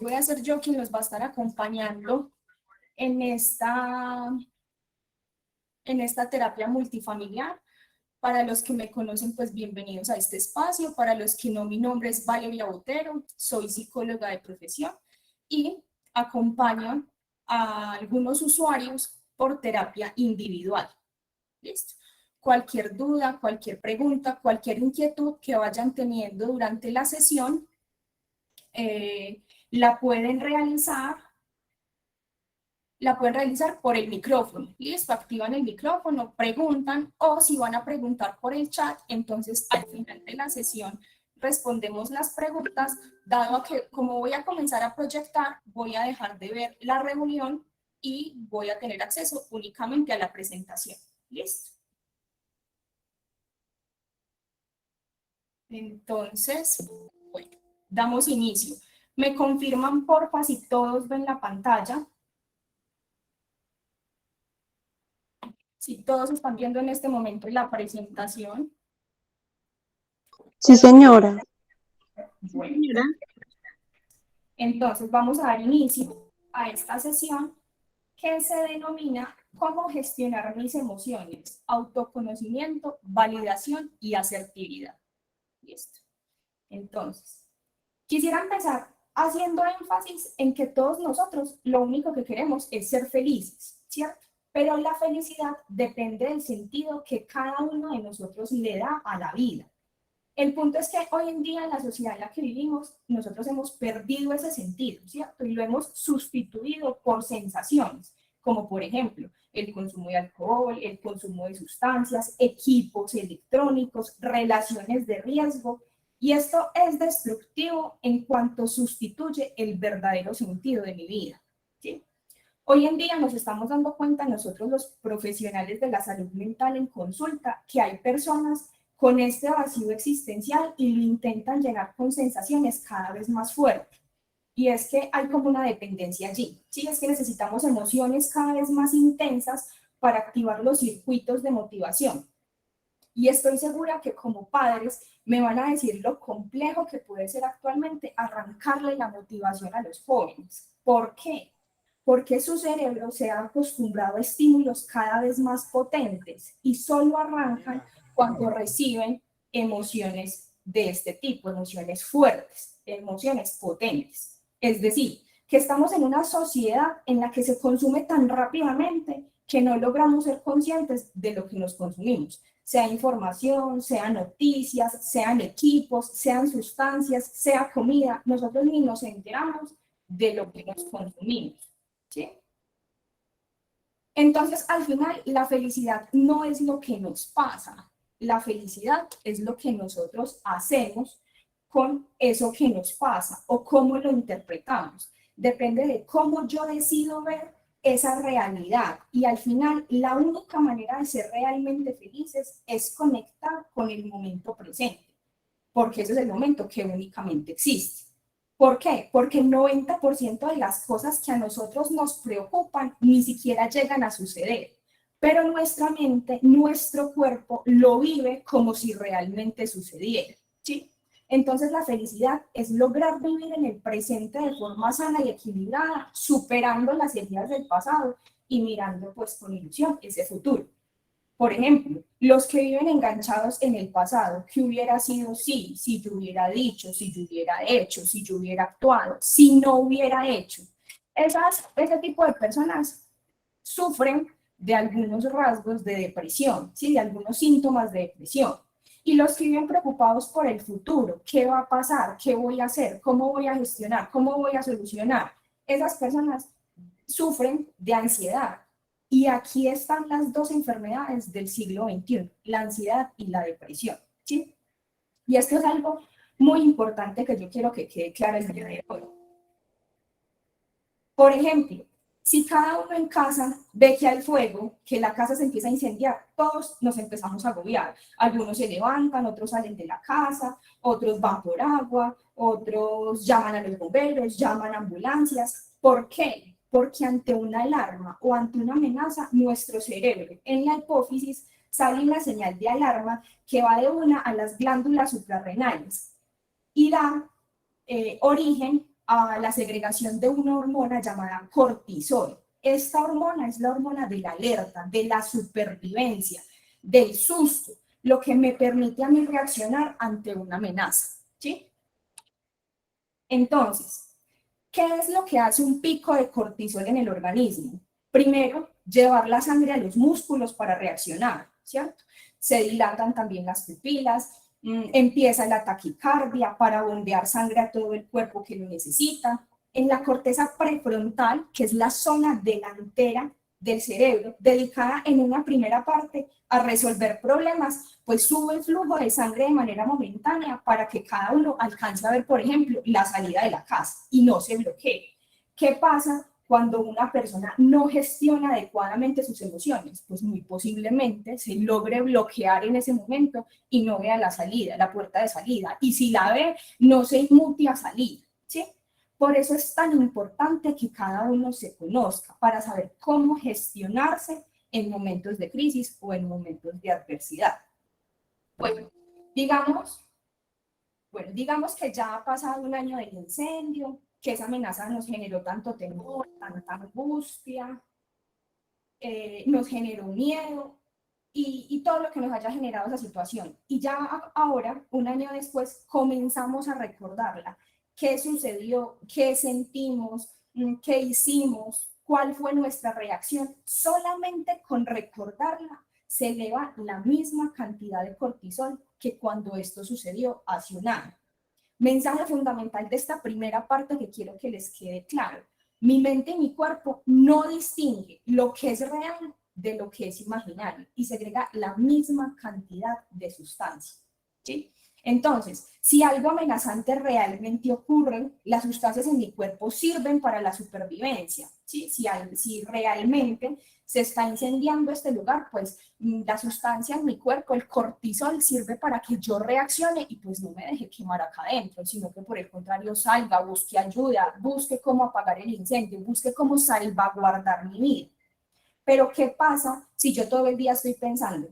voy a ser yo quien los va a estar acompañando en esta terapia multifamiliar. Para los que me conocen, pues bienvenidos a este espacio. Para los que no, mi nombre es Valeria Botero, soy psicóloga de profesión y acompaño a algunos usuarios por terapia individual. ¿Listo? Cualquier duda, cualquier pregunta, cualquier inquietud que vayan teniendo durante la sesión, la pueden realizar por el micrófono. Listo, activan el micrófono, preguntan, o si van a preguntar por el chat, entonces al final de la sesión respondemos las preguntas, dado que como voy a comenzar a proyectar, voy a dejar de ver la reunión y voy a tener acceso únicamente a la presentación. Listo. Entonces, bueno, damos inicio. Me confirman, porfa, si todos ven la pantalla. Si todos están viendo en este momento la presentación. Sí, señora. Bueno, entonces vamos a dar inicio a esta sesión que se denomina cómo gestionar mis emociones, autoconocimiento, validación y asertividad. Listo. Entonces, quisiera empezar haciendo énfasis en que todos nosotros lo único que queremos es ser felices, ¿cierto? Pero la felicidad depende del sentido que cada uno de nosotros le da a la vida. El punto es que hoy en día en la sociedad en la que vivimos, nosotros hemos perdido ese sentido, ¿cierto? Y lo hemos sustituido por sensaciones, como por ejemplo el consumo de alcohol, el consumo de sustancias, equipos electrónicos, relaciones de riesgo. Y esto es destructivo en cuanto sustituye el verdadero sentido de mi vida, ¿sí? Hoy en día nos estamos dando cuenta nosotros los profesionales de la salud mental en consulta que hay personas con este vacío existencial y lo intentan llenar con sensaciones cada vez más fuertes. Y es que hay como una dependencia allí. Sí, es que necesitamos emociones cada vez más intensas para activar los circuitos de motivación. Y estoy segura que como padres me van a decir lo complejo que puede ser actualmente arrancarle la motivación a los jóvenes. ¿Por qué? Porque su cerebro se ha acostumbrado a estímulos cada vez más potentes y solo arrancan cuando reciben emociones de este tipo, emociones fuertes, emociones potentes. Es decir, que estamos en una sociedad en la que se consume tan rápidamente que no logramos ser conscientes de lo que nos consumimos, sea información, sean noticias, sean equipos, sean sustancias, sea comida, nosotros ni nos enteramos de lo que nos consumimos, ¿sí? Entonces, al final, la felicidad no es lo que nos pasa, la felicidad es lo que nosotros hacemos con eso que nos pasa o cómo lo interpretamos. Depende de cómo yo decido ver esa realidad. Y al final, la única manera de ser realmente felices es conectar con el momento presente, porque ese es el momento que únicamente existe. ¿Por qué? Porque el 90% de las cosas que a nosotros nos preocupan ni siquiera llegan a suceder, pero nuestra mente, nuestro cuerpo lo vive como si realmente sucediera, ¿sí? Entonces la felicidad es lograr vivir en el presente de forma sana y equilibrada, superando las heridas del pasado y mirando pues con ilusión ese futuro. Por ejemplo, los que viven enganchados en el pasado, ¿qué hubiera sido si yo hubiera dicho, si yo hubiera hecho, si yo hubiera actuado, si no hubiera hecho? Ese tipo de personas sufren de algunos rasgos de depresión, ¿sí? De algunos síntomas de depresión. Y los que viven preocupados por el futuro, ¿qué va a pasar? ¿Qué voy a hacer? ¿Cómo voy a gestionar? ¿Cómo voy a solucionar? Esas personas sufren de ansiedad. Y aquí están las dos enfermedades del siglo XXI, la ansiedad y la depresión, ¿sí? Y esto es algo muy importante que yo quiero que quede claro el día de hoy. Por ejemplo, si cada uno en casa ve que hay fuego, que la casa se empieza a incendiar, todos nos empezamos a agobiar. Algunos se levantan, otros salen de la casa, otros van por agua, otros llaman a los bomberos, llaman a ambulancias. ¿Por qué? Porque ante una alarma o ante una amenaza, nuestro cerebro en la hipófisis sale una señal de alarma que va de una a las glándulas suprarrenales y da origen a la segregación de una hormona llamada cortisol. Esta hormona es la hormona de la alerta, de la supervivencia, del susto, lo que me permite a mí reaccionar ante una amenaza, ¿sí? Entonces, ¿qué es lo que hace un pico de cortisol en el organismo? Primero, llevar la sangre a los músculos para reaccionar, ¿cierto? Se dilatan también las pupilas, empieza la taquicardia para bombear sangre a todo el cuerpo que lo necesita. En la corteza prefrontal, que es la zona delantera del cerebro, dedicada en una primera parte a resolver problemas, pues sube el flujo de sangre de manera momentánea para que cada uno alcance a ver, por ejemplo, la salida de la casa y no se bloquee. ¿Qué pasa cuando una persona no gestiona adecuadamente sus emociones? Pues muy posiblemente se logre bloquear en ese momento y no vea la salida, la puerta de salida. Y si la ve, no se inmute a salir, ¿sí? Por eso es tan importante que cada uno se conozca para saber cómo gestionarse en momentos de crisis o en momentos de adversidad. Bueno, digamos que ya ha pasado un año del incendio, que esa amenaza nos generó tanto temor, tanta angustia, nos generó miedo y todo lo que nos haya generado esa situación. Y ya ahora, un año después, comenzamos a recordarla. ¿Qué sucedió? ¿Qué sentimos? ¿Qué hicimos? ¿Cuál fue nuestra reacción? Solamente con recordarla se eleva la misma cantidad de cortisol que cuando esto sucedió hace un año. Mensaje fundamental de esta primera parte que quiero que les quede claro. Mi mente y mi cuerpo no distingue lo que es real de lo que es imaginario y segrega la misma cantidad de sustancia, ¿sí? Entonces, si algo amenazante realmente ocurre, las sustancias en mi cuerpo sirven para la supervivencia, ¿sí? Si realmente se está incendiando este lugar, pues la sustancia en mi cuerpo, el cortisol, sirve para que yo reaccione y pues no me deje quemar acá adentro, sino que por el contrario salga, busque ayuda, busque cómo apagar el incendio, busque cómo salvaguardar mi vida. Pero ¿qué pasa si yo todo el día estoy pensando,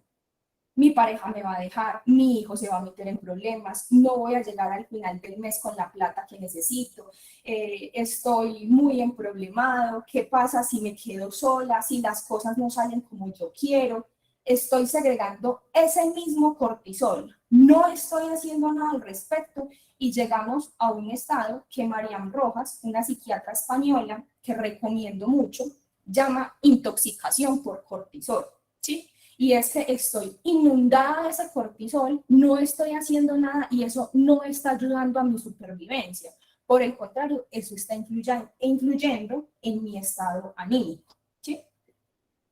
mi pareja me va a dejar, mi hijo se va a meter en problemas, no voy a llegar al final del mes con la plata que necesito, estoy muy emproblemado, ¿qué pasa si me quedo sola, si las cosas no salen como yo quiero? Estoy segregando ese mismo cortisol, no estoy haciendo nada al respecto y llegamos a un estado que Marian Rojas, una psiquiatra española que recomiendo mucho, llama intoxicación por cortisol, ¿sí? Y es que estoy inundada de ese cortisol, no estoy haciendo nada y eso no está ayudando a mi supervivencia. Por el contrario, eso está influyendo en mi estado anímico, ¿sí?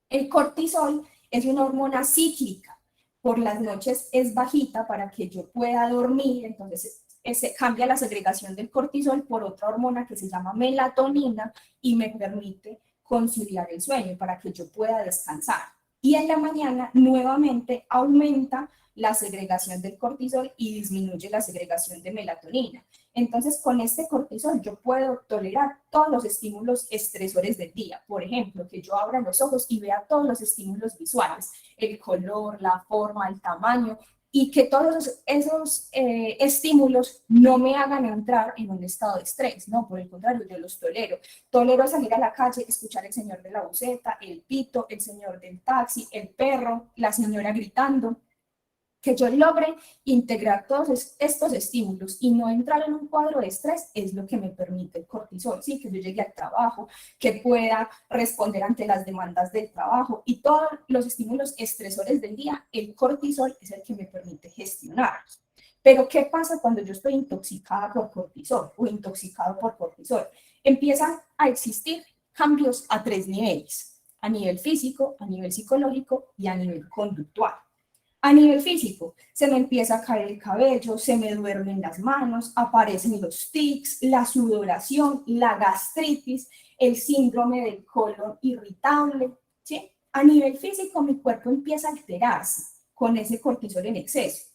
El cortisol es una hormona cíclica. Por las noches es bajita para que yo pueda dormir, entonces se cambia la segregación del cortisol por otra hormona que se llama melatonina y me permite conciliar el sueño para que yo pueda descansar. Y en la mañana nuevamente aumenta la segregación del cortisol y disminuye la segregación de melatonina. Entonces, con este cortisol yo puedo tolerar todos los estímulos estresores del día. Por ejemplo, que yo abra los ojos y vea todos los estímulos visuales, el color, la forma, el tamaño, y que todos esos estímulos no me hagan entrar en un estado de estrés, no, por el contrario, yo los tolero. Tolero salir a la calle, escuchar el señor de la buseta, el pito, el señor del taxi, el perro, la señora gritando, que yo logre integrar todos estos estímulos y no entrar en un cuadro de estrés es lo que me permite el cortisol, ¿sí? Que yo llegue al trabajo, que pueda responder ante las demandas del trabajo y todos los estímulos estresores del día, el cortisol es el que me permite gestionarlos. Pero ¿qué pasa cuando yo estoy intoxicada por cortisol o intoxicado por cortisol? Empiezan a existir cambios a 3 niveles, a nivel físico, a nivel psicológico y a nivel conductual. A nivel físico, se me empieza a caer el cabello, se me duermen las manos, aparecen los tics, la sudoración, la gastritis, el síndrome del colon irritable, ¿sí? A nivel físico, mi cuerpo empieza a alterarse con ese cortisol en exceso.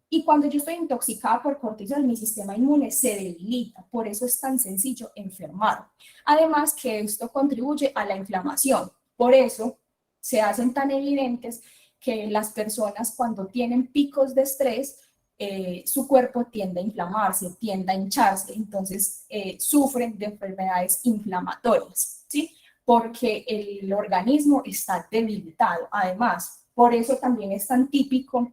Y cuando yo estoy intoxicada por cortisol, mi sistema inmune se debilita, por eso es tan sencillo enfermar. Además que esto contribuye a la inflamación, por eso se hacen tan evidentes que las personas cuando tienen picos de estrés su cuerpo tiende a inflamarse, tiende a hincharse, entonces sufren de enfermedades inflamatorias, ¿sí? Porque el organismo está debilitado. Además, por eso también es tan típico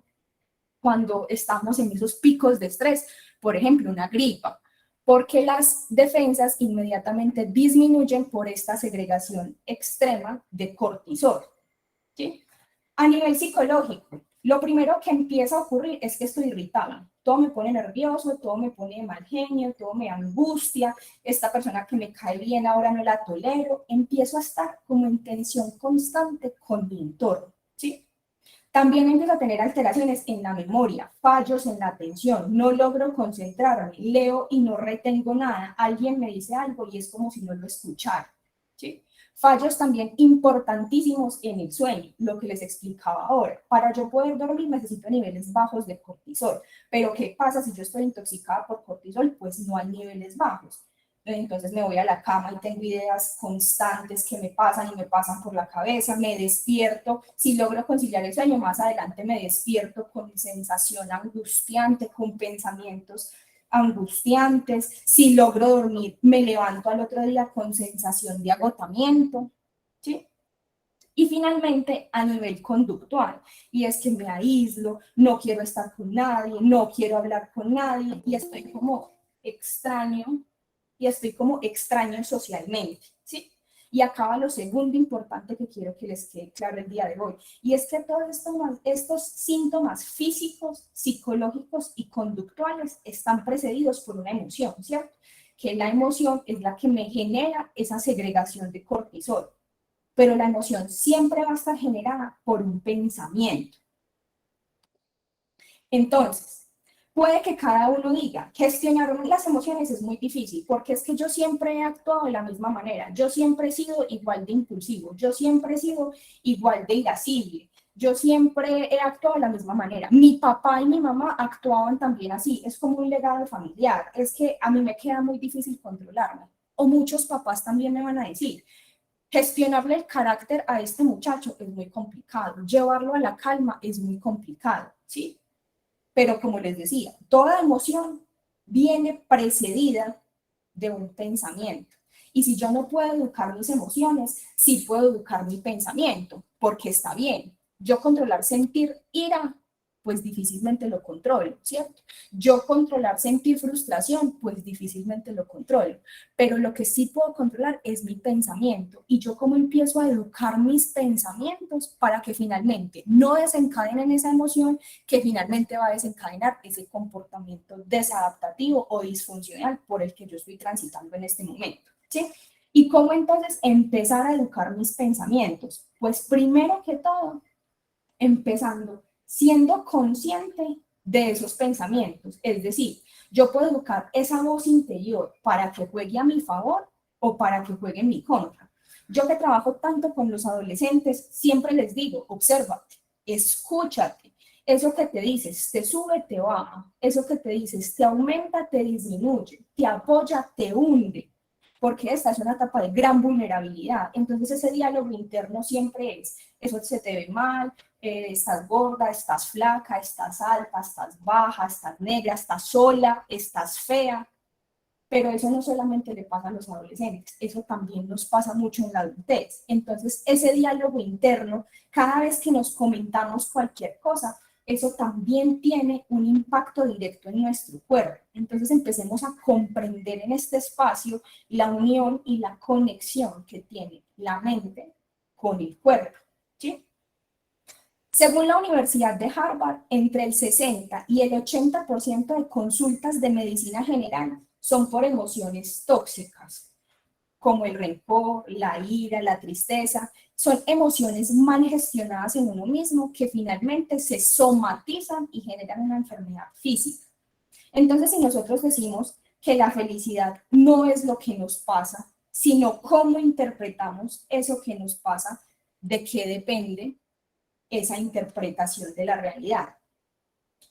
cuando estamos en esos picos de estrés, por ejemplo, una gripa, porque las defensas inmediatamente disminuyen por esta segregación extrema de cortisol, ¿sí? A nivel psicológico, lo primero que empieza a ocurrir es que estoy irritada. Todo me pone nervioso, todo me pone de mal genio, todo me angustia. Esta persona que me cae bien ahora no la tolero. Empiezo a estar como en tensión constante con mi entorno, ¿sí? También empiezo a tener alteraciones en la memoria, fallos en la atención, no logro concentrarme, leo y no retengo nada. Alguien me dice algo y es como si no lo escuchara, ¿sí? Fallos también importantísimos en el sueño, lo que les explicaba ahora. Para yo poder dormir necesito niveles bajos de cortisol. Pero ¿qué pasa si yo estoy intoxicada por cortisol? Pues no hay niveles bajos. Entonces me voy a la cama y tengo ideas constantes que me pasan y me pasan por la cabeza, me despierto, si logro conciliar el sueño, más adelante me despierto con sensación angustiante, con pensamientos angustiantes, si logro dormir, me levanto al otro día con sensación de agotamiento, ¿sí? Y finalmente, a nivel conductual, y es que me aíslo, no quiero estar con nadie, no quiero hablar con nadie, y estoy como extraño socialmente, ¿sí? Y acaba lo segundo importante que quiero que les quede claro el día de hoy, y es que todos estos síntomas físicos, psicológicos y conductuales están precedidos por una emoción, ¿cierto? Que la emoción es la que me genera esa segregación de cortisol, pero la emoción siempre va a estar generada por un pensamiento. Entonces, puede que cada uno diga, gestionar las emociones es muy difícil, porque es que yo siempre he actuado de la misma manera, yo siempre he sido igual de impulsivo, yo siempre he sido igual de irascible, yo siempre he actuado de la misma manera. Mi papá y mi mamá actuaban también así, es como un legado familiar, es que a mí me queda muy difícil controlarme. O muchos papás también me van a decir, gestionarle el carácter a este muchacho es muy complicado, llevarlo a la calma es muy complicado, ¿sí? Pero como les decía, toda emoción viene precedida de un pensamiento. Y si yo no puedo educar mis emociones, sí puedo educar mi pensamiento, porque está bien. Yo controlar sentir ira, pues difícilmente lo controlo, ¿cierto? Yo controlar sentir frustración, pues difícilmente lo controlo. Pero lo que sí puedo controlar es mi pensamiento. Y yo cómo empiezo a educar mis pensamientos para que finalmente no desencadenen esa emoción que finalmente va a desencadenar ese comportamiento desadaptativo o disfuncional por el que yo estoy transitando en este momento, ¿sí? ¿Y cómo entonces empezar a educar mis pensamientos? Pues primero que todo, empezando siendo consciente de esos pensamientos, es decir, yo puedo educar esa voz interior para que juegue a mi favor o para que juegue en mi contra. Yo que trabajo tanto con los adolescentes, siempre les digo, obsérvate, escúchate, eso que te dices, te sube, te baja, eso que te dices, te aumenta, te disminuye, te apoya, te hunde, porque esta es una etapa de gran vulnerabilidad. Entonces ese diálogo interno siempre es, eso se te ve mal, estás gorda, estás flaca, estás alta, estás baja, estás negra, estás sola, estás fea. Pero eso no solamente le pasa a los adolescentes, eso también nos pasa mucho en la adultez. Entonces, ese diálogo interno, cada vez que nos comentamos cualquier cosa, eso también tiene un impacto directo en nuestro cuerpo. Entonces, empecemos a comprender en este espacio la unión y la conexión que tiene la mente con el cuerpo, ¿sí? Según la Universidad de Harvard, entre el 60 y el 80% de consultas de medicina general son por emociones tóxicas, como el rencor, la ira, la tristeza. Son emociones mal gestionadas en uno mismo que finalmente se somatizan y generan una enfermedad física. Entonces, si nosotros decimos que la felicidad no es lo que nos pasa, sino cómo interpretamos eso que nos pasa, ¿de qué depende esa interpretación de la realidad?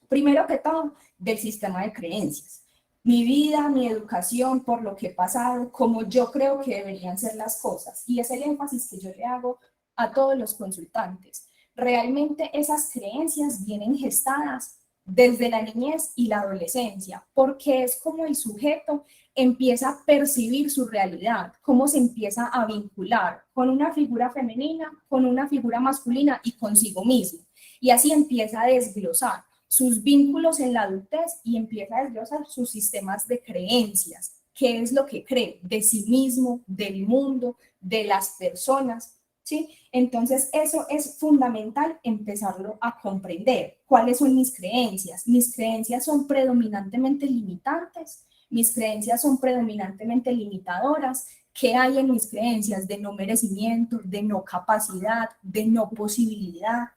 Primero que todo, del sistema de creencias. Mi vida, mi educación, por lo que he pasado, como yo creo que deberían ser las cosas. Y es el énfasis que yo le hago a todos los consultantes. Realmente esas creencias vienen gestadas desde la niñez y la adolescencia, porque es como el sujeto empieza a percibir su realidad, cómo se empieza a vincular con una figura femenina, con una figura masculina y consigo mismo. Y así empieza a desglosar sus vínculos en la adultez y empieza a desglosar sus sistemas de creencias. ¿Qué es lo que cree de sí mismo, del mundo, de las personas? ¿Sí? Entonces, eso es fundamental empezarlo a comprender. ¿Cuáles son mis creencias? Mis creencias son predominantemente limitantes, mis creencias son predominantemente limitadoras. ¿Qué hay en mis creencias? De no merecimiento, de no capacidad, de no posibilidad.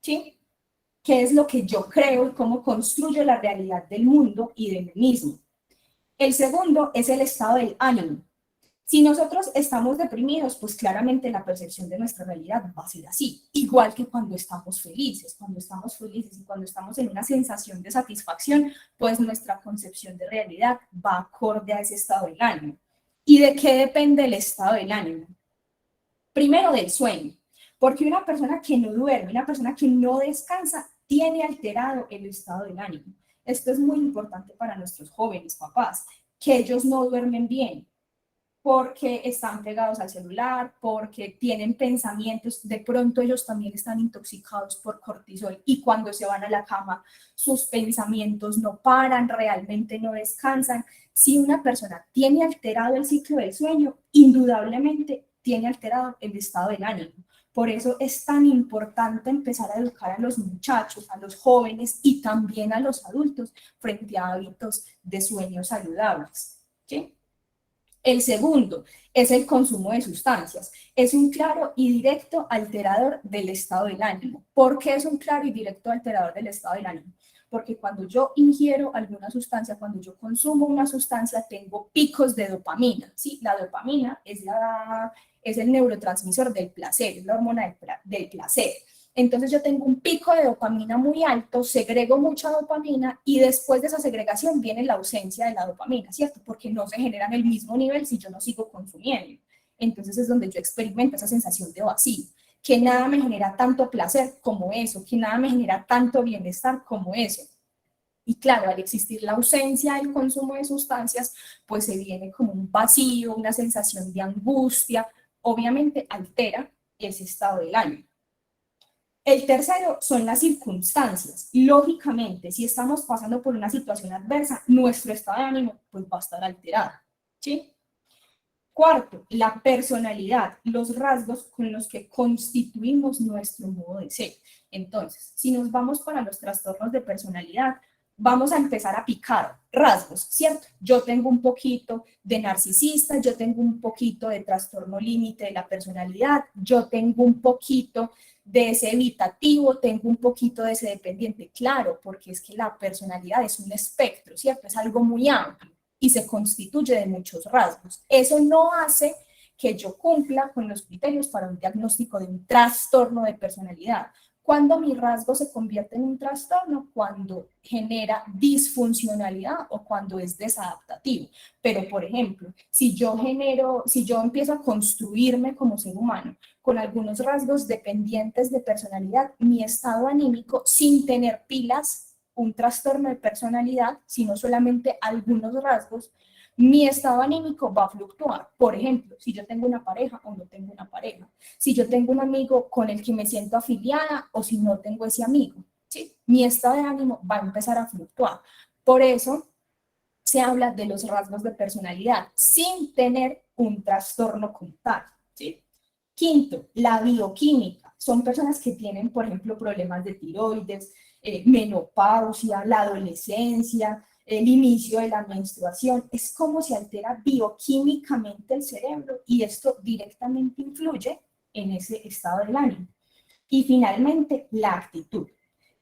¿Sí? ¿Qué es lo que yo creo y cómo construyo la realidad del mundo y de mí mismo? El segundo es el estado del ánimo. Si nosotros estamos deprimidos, pues claramente la percepción de nuestra realidad va a ser así, igual que cuando estamos felices y cuando estamos en una sensación de satisfacción, pues nuestra concepción de realidad va acorde a ese estado del ánimo. ¿Y de qué depende el estado del ánimo? Primero del sueño, porque una persona que no duerme, una persona que no descansa, tiene alterado el estado del ánimo. Esto es muy importante para nuestros jóvenes papás, que ellos no duermen bien, porque están pegados al celular, porque tienen pensamientos, de pronto ellos también están intoxicados por cortisol y cuando se van a la cama sus pensamientos no paran, realmente no descansan. Si una persona tiene alterado el ciclo del sueño, indudablemente tiene alterado el estado del ánimo. Por eso es tan importante empezar a educar a los muchachos, a los jóvenes y también a los adultos frente a hábitos de sueño saludables. ¿Sí? El segundo es el consumo de sustancias. Es un claro y directo alterador del estado del ánimo. ¿Por qué es un claro y directo alterador del estado del ánimo? Porque cuando yo ingiero alguna sustancia, cuando yo consumo una sustancia, tengo picos de dopamina. ¿Sí? La dopamina es el neurotransmisor del placer, es la hormona del placer. Entonces yo tengo un pico de dopamina muy alto, segrego mucha dopamina y después de esa segregación viene la ausencia de la dopamina, ¿cierto? Porque no se genera en el mismo nivel si yo no sigo consumiendo. Entonces es donde yo experimento esa sensación de vacío, que nada me genera tanto placer como eso, que nada me genera tanto bienestar como eso. Y claro, al existir la ausencia del consumo de sustancias, pues se viene como un vacío, una sensación de angustia, obviamente altera ese estado del ánimo. El tercero son las circunstancias. Lógicamente, si estamos pasando por una situación adversa, nuestro estado de ánimo pues, va a estar alterado. ¿Sí? Cuarto, la personalidad, los rasgos con los que constituimos nuestro modo de ser. Entonces, si nos vamos para los trastornos de personalidad, vamos a empezar a picar rasgos, ¿cierto? Yo tengo un poquito de narcisista, yo tengo un poquito de trastorno límite de la personalidad, yo tengo un poquito de ese evitativo, tengo un poquito de ese dependiente, claro, porque es que la personalidad es un espectro, ¿cierto? Es algo muy amplio y se constituye de muchos rasgos. Eso no hace que yo cumpla con los criterios para un diagnóstico de un trastorno de personalidad. Cuando mi rasgo se convierte en un trastorno, cuando genera disfuncionalidad o cuando es desadaptativo. Pero, por ejemplo, si yo empiezo a construirme como ser humano con algunos rasgos dependientes de personalidad, mi estado anímico, sin tener pilas, un trastorno de personalidad, sino solamente algunos rasgos, mi estado anímico va a fluctuar. Por ejemplo, si yo tengo una pareja o no tengo una pareja, si yo tengo un amigo con el que me siento afiliada o si no tengo ese amigo, ¿sí? Mi estado de ánimo va a empezar a fluctuar. Por eso se habla de los rasgos de personalidad sin tener un trastorno como tal, ¿sí? Quinto, la bioquímica. Son personas que tienen, por ejemplo, problemas de tiroides, menopausia, la adolescencia, el inicio de la menstruación. Es como se altera bioquímicamente el cerebro y esto directamente influye en ese estado del ánimo. Y finalmente, la actitud,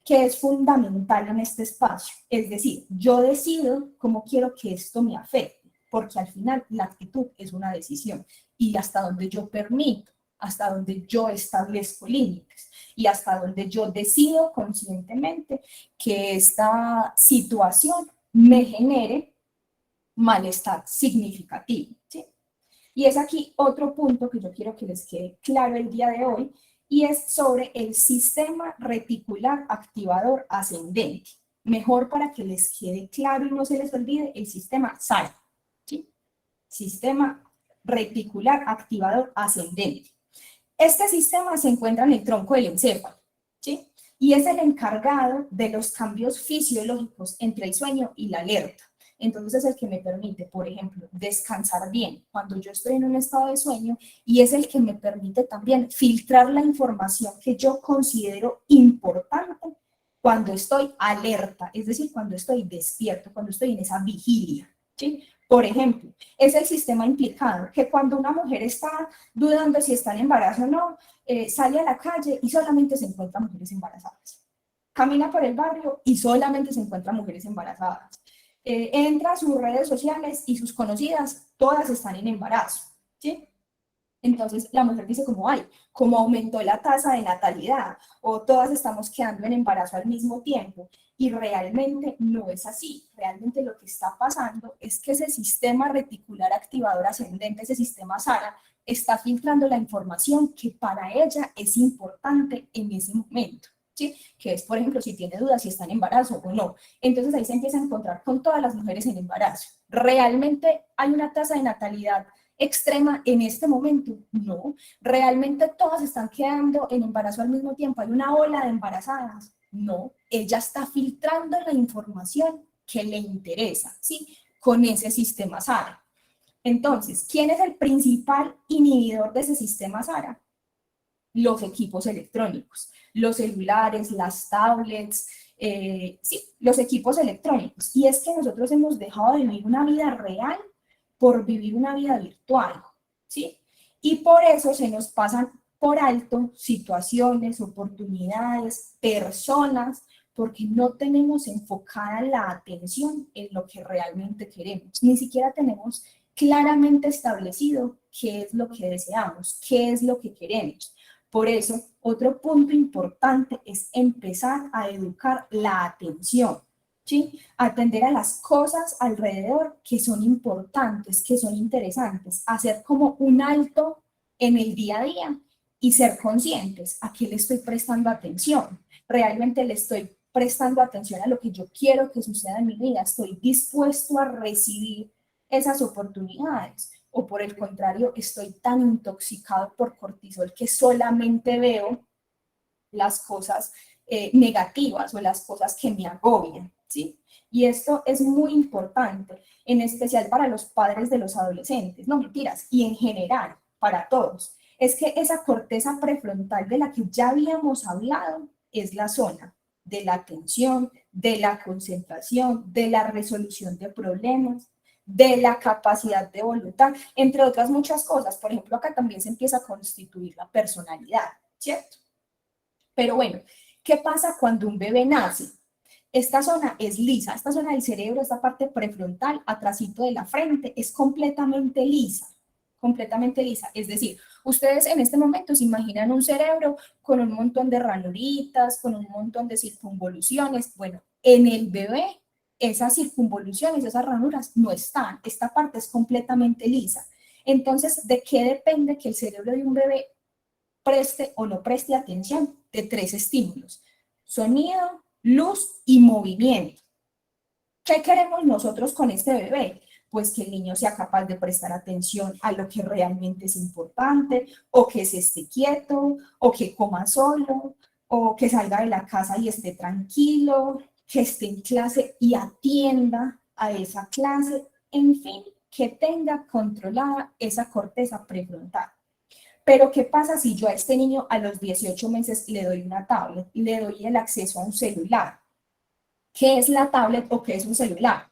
que es fundamental en este espacio. Es decir, yo decido cómo quiero que esto me afecte, porque al final la actitud es una decisión y hasta donde yo permito, hasta donde yo establezco límites y hasta donde yo decido conscientemente que esta situación me genere malestar significativo, ¿sí? Y es aquí otro punto que yo quiero que les quede claro el día de hoy, y es sobre el sistema reticular activador ascendente. mejor para que les quede claro y no se les olvide, el sistema SARA, ¿sí? Sistema reticular activador ascendente. Este sistema se encuentra en el tronco del encéfalo, ¿sí? Y es el encargado de los cambios fisiológicos entre el sueño y la alerta. Entonces es el que me permite, por ejemplo, descansar bien cuando yo estoy en un estado de sueño, y es el que me permite también filtrar la información que yo considero importante cuando estoy alerta, es decir, cuando estoy despierto, cuando estoy en esa vigilia, ¿sí? Por ejemplo, es el sistema implicado que cuando una mujer está dudando si está en embarazo o no, sale a la calle y solamente se encuentra mujeres embarazadas. Camina por el barrio y solamente se encuentra mujeres embarazadas. Entra a sus redes sociales y sus conocidas, todas están en embarazo, ¿sí? Entonces la mujer dice como, ay, como aumentó la tasa de natalidad, o todas estamos quedando en embarazo al mismo tiempo, y realmente no es así. Realmente lo que está pasando es que ese sistema reticular activador ascendente, ese sistema SARA, está filtrando la información que para ella es importante en ese momento, ¿sí? Que es, por ejemplo, si tiene dudas si está en embarazo o no. Entonces ahí se empieza a encontrar con todas las mujeres en embarazo. ¿Realmente hay una tasa de natalidad extrema en este momento? No. ¿Realmente todas están quedando en embarazo al mismo tiempo? ¿Hay una ola de embarazadas? No. Ella está filtrando la información que le interesa, ¿sí? Con ese sistema SARA. Entonces, ¿quién es el principal inhibidor de ese sistema SARA? Los equipos electrónicos, los celulares, las tablets, sí, los equipos electrónicos. Y es que nosotros hemos dejado de vivir una vida real por vivir una vida virtual, ¿sí? Y por eso se nos pasan por alto situaciones, oportunidades, personas, porque no tenemos enfocada la atención en lo que realmente queremos. Ni siquiera tenemos claramente establecido qué es lo que deseamos, qué es lo que queremos. Por eso, otro punto importante es empezar a educar la atención, ¿sí? Atender a las cosas alrededor que son importantes, que son interesantes, hacer como un alto en el día a día y ser conscientes a qué le estoy prestando atención. Realmente le estoy prestando atención a lo que yo quiero que suceda en mi vida, estoy dispuesto a recibir esas oportunidades, o por el contrario, estoy tan intoxicado por cortisol que solamente veo las cosas negativas o las cosas que me agobian, ¿sí? Y esto es muy importante, en especial para los padres de los adolescentes, no mentiras, y en general para todos. Es que esa corteza prefrontal de la que ya habíamos hablado es la zona de la atención, de la concentración, de la resolución de problemas, de la capacidad de voluntad, entre otras muchas cosas. Por ejemplo, acá también se empieza a constituir la personalidad, ¿cierto? Pero bueno, ¿qué pasa cuando un bebé nace? Esta zona es lisa, esta zona del cerebro, esta parte prefrontal, atrásito de la frente, es completamente lisa, completamente lisa. Es decir, ustedes en este momento se imaginan un cerebro con un montón de ranuritas, con un montón de circunvoluciones. Bueno, en el bebé esas circunvoluciones, esas ranuras no están, esta parte es completamente lisa. Entonces, ¿de qué depende que el cerebro de un bebé preste o no preste atención? De tres estímulos: sonido, luz y movimiento. ¿Qué queremos nosotros con este bebé? Pues que el niño sea capaz de prestar atención a lo que realmente es importante, o que se esté quieto, o que coma solo, o que salga de la casa y esté tranquilo, que esté en clase y atienda a esa clase, en fin, que tenga controlada esa corteza prefrontal. Pero ¿qué pasa si yo a este niño a los 18 meses le doy una tablet y le doy el acceso a un celular? ¿Qué es la tablet o qué es un celular?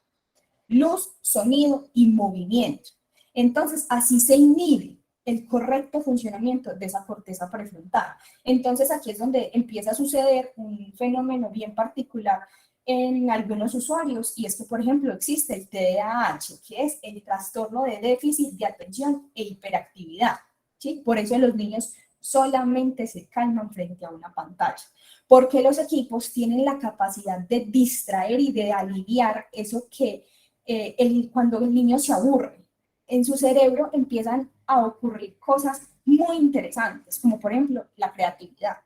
Luz, sonido y movimiento. Entonces, así se inhibe el correcto funcionamiento de esa corteza prefrontal. Entonces, aquí es donde empieza a suceder un fenómeno bien particular en algunos usuarios, y es que, por ejemplo, existe el TDAH, que es el trastorno de déficit de atención e hiperactividad, ¿sí? Por eso los niños solamente se calman frente a una pantalla, porque los equipos tienen la capacidad de distraer y de aliviar eso que cuando el niño se aburre. En su cerebro empiezan a ocurrir cosas muy interesantes, como por ejemplo la creatividad,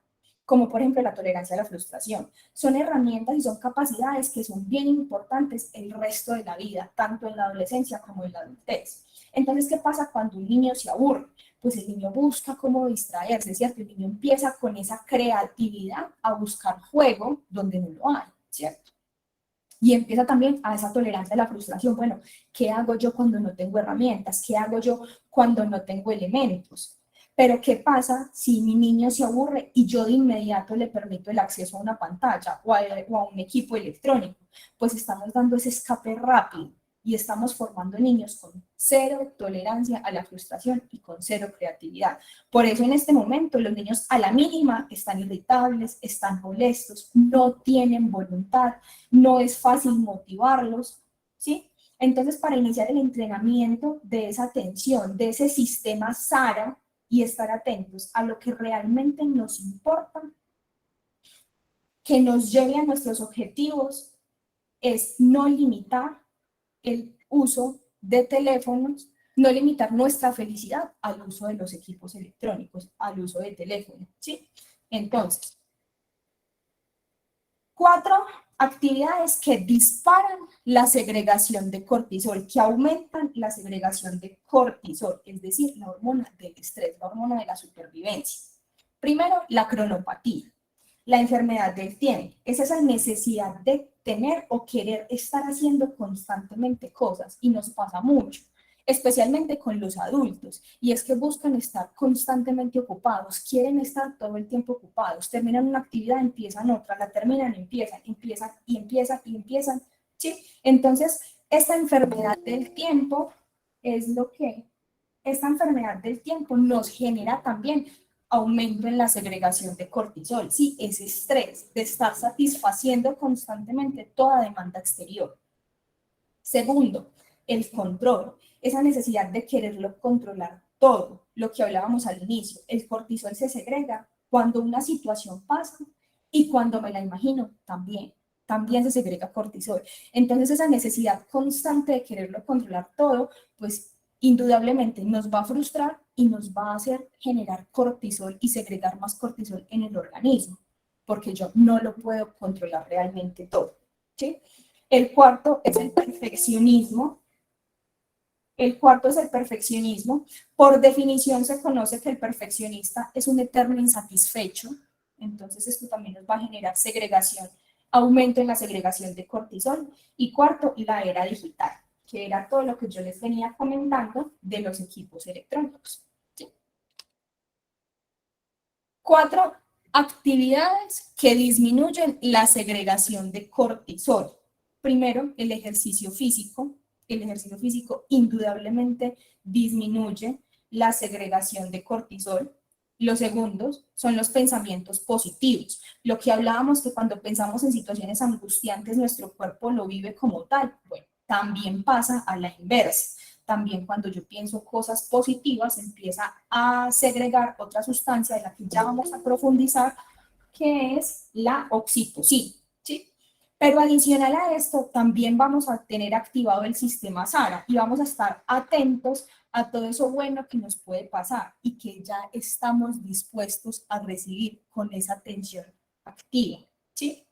como por ejemplo la tolerancia a la frustración. Son herramientas y son capacidades que son bien importantes el resto de la vida, tanto en la adolescencia como en la adultez. Entonces, ¿qué pasa cuando un niño se aburre? Pues el niño busca cómo distraerse, ¿cierto? El niño empieza con esa creatividad a buscar juego donde no lo hay, ¿cierto? Y empieza también a esa tolerancia a la frustración. Bueno, ¿qué hago yo cuando no tengo herramientas? ¿Qué hago yo cuando no tengo elementos? Pero ¿qué pasa si mi niño se aburre y yo de inmediato le permito el acceso a una pantalla o a un equipo electrónico? Pues estamos dando ese escape rápido y estamos formando niños con cero tolerancia a la frustración y con cero creatividad. Por eso en este momento los niños a la mínima están irritables, están molestos, no tienen voluntad, no es fácil motivarlos, ¿sí? Entonces, para iniciar el entrenamiento de esa atención, de ese sistema SARA, y estar atentos a lo que realmente nos importa, que nos lleve a nuestros objetivos, es no limitar el uso de teléfonos, no limitar nuestra felicidad al uso de los equipos electrónicos, al uso de teléfono, ¿sí? Entonces, 4 actividades que disparan la segregación de cortisol, que aumentan la segregación de cortisol, es decir, la hormona del estrés, la hormona de la supervivencia. Primero, la cronopatía, la enfermedad del tiempo. Es esa necesidad de tener o querer estar haciendo constantemente cosas, y nos pasa mucho, especialmente con los adultos, y es que buscan estar constantemente ocupados, quieren estar todo el tiempo ocupados, terminan una actividad, empiezan otra, la terminan, empiezan y empiezan, ¿sí? Entonces, esta enfermedad del tiempo es lo que, esta enfermedad del tiempo nos genera también aumento en la segregación de cortisol, sí, ese estrés de estar satisfaciendo constantemente toda demanda exterior. Segundo, el control, esa necesidad de quererlo controlar todo, lo que hablábamos al inicio. El cortisol se segrega cuando una situación pasa y cuando me la imagino también se segrega cortisol. Entonces esa necesidad constante de quererlo controlar todo, pues indudablemente nos va a frustrar y nos va a hacer generar cortisol y segregar más cortisol en el organismo, porque yo no lo puedo controlar realmente todo, ¿sí? El cuarto es el perfeccionismo. El cuarto es el perfeccionismo. Por definición se conoce que el perfeccionista es un eterno insatisfecho. Entonces esto también nos va a generar segregación, aumento en la segregación de cortisol. Y cuarto, la era digital, que era todo lo que yo les venía comentando de los equipos electrónicos. ¿Sí? 4 actividades que disminuyen la segregación de cortisol. Primero, el ejercicio físico. El ejercicio físico indudablemente disminuye la segregación de cortisol. Los segundos son los pensamientos positivos. Lo que hablábamos que cuando pensamos en situaciones angustiantes, nuestro cuerpo lo vive como tal. Bueno, también pasa a la inversa. También cuando yo pienso cosas positivas, empieza a segregar otra sustancia de la que ya vamos a profundizar, que es la oxitocina, ¿sí? Pero adicional a esto, también vamos a tener activado el sistema SARA y vamos a estar atentos a todo eso bueno que nos puede pasar y que ya estamos dispuestos a recibir con esa atención activa, ¿sí?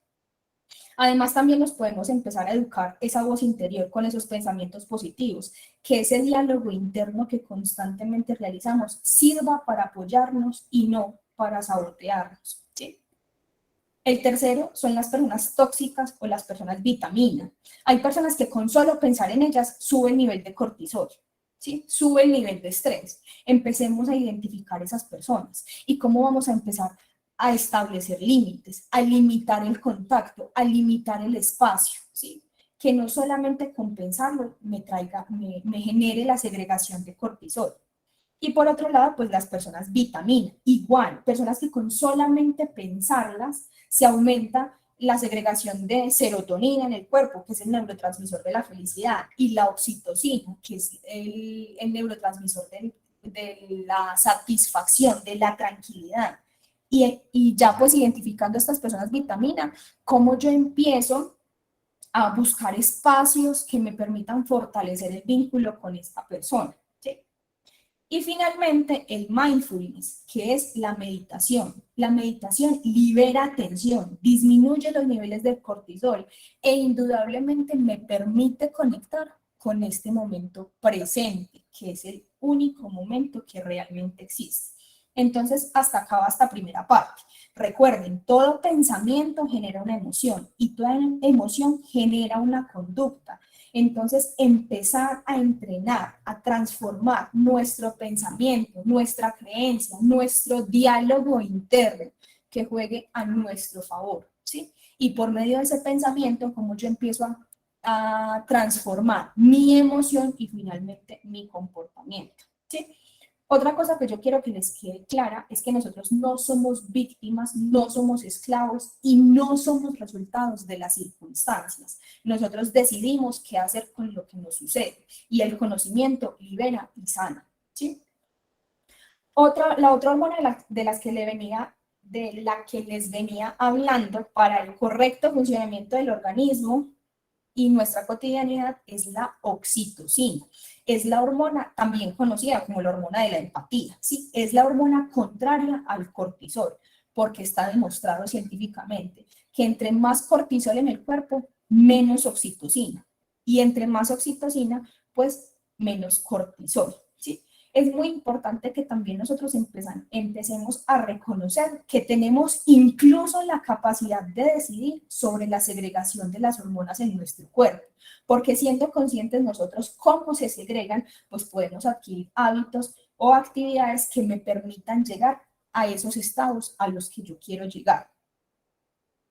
Además, también nos podemos empezar a educar esa voz interior con esos pensamientos positivos, que ese diálogo interno que constantemente realizamos sirva para apoyarnos y no para sabotearnos, ¿sí? El tercero son las personas tóxicas o las personas vitamina. Hay personas que con solo pensar en ellas sube el nivel de cortisol, ¿sí? Sube el nivel de estrés. Empecemos a identificar esas personas. ¿Y cómo vamos a empezar? A establecer límites, a limitar el contacto, a limitar el espacio, ¿sí? Que no solamente con pensarlo me genere la segregación de cortisol. Y por otro lado, pues las personas vitamina, igual, personas que con solamente pensarlas se aumenta la segregación de serotonina en el cuerpo, que es el neurotransmisor de la felicidad, y la oxitocina, que es el neurotransmisor de la satisfacción, de la tranquilidad. Y ya pues identificando a estas personas vitamina, cómo yo empiezo a buscar espacios que me permitan fortalecer el vínculo con esta persona, ¿sí? Y finalmente, el mindfulness, que es la meditación. La meditación libera tensión, disminuye los niveles de cortisol e indudablemente me permite conectar con este momento presente, que es el único momento que realmente existe. Entonces, hasta acá va esta primera parte. Recuerden, todo pensamiento genera una emoción y toda emoción genera una conducta. Entonces, empezar a entrenar, a transformar nuestro pensamiento, nuestra creencia, nuestro diálogo interno que juegue a nuestro favor, ¿sí? Y por medio de ese pensamiento, como yo empiezo a transformar mi emoción y finalmente mi comportamiento, ¿sí? Otra cosa que yo quiero que les quede clara es que nosotros no somos víctimas, no somos esclavos y no somos resultados de las circunstancias. Nosotros decidimos qué hacer con lo que nos sucede y el conocimiento libera y sana, ¿sí? La otra hormona de la que les venía hablando para el correcto funcionamiento del organismo y nuestra cotidianidad es la oxitocina. Es la hormona también conocida como la hormona de la empatía, ¿sí? Es la hormona contraria al cortisol, porque está demostrado científicamente que entre más cortisol en el cuerpo, menos oxitocina. Y entre más oxitocina, pues menos cortisol, ¿sí? Es muy importante que también nosotros empecemos a reconocer que tenemos incluso la capacidad de decidir sobre la segregación de las hormonas en nuestro cuerpo, porque siendo conscientes nosotros cómo se segregan, pues podemos adquirir hábitos o actividades que me permitan llegar a esos estados a los que yo quiero llegar.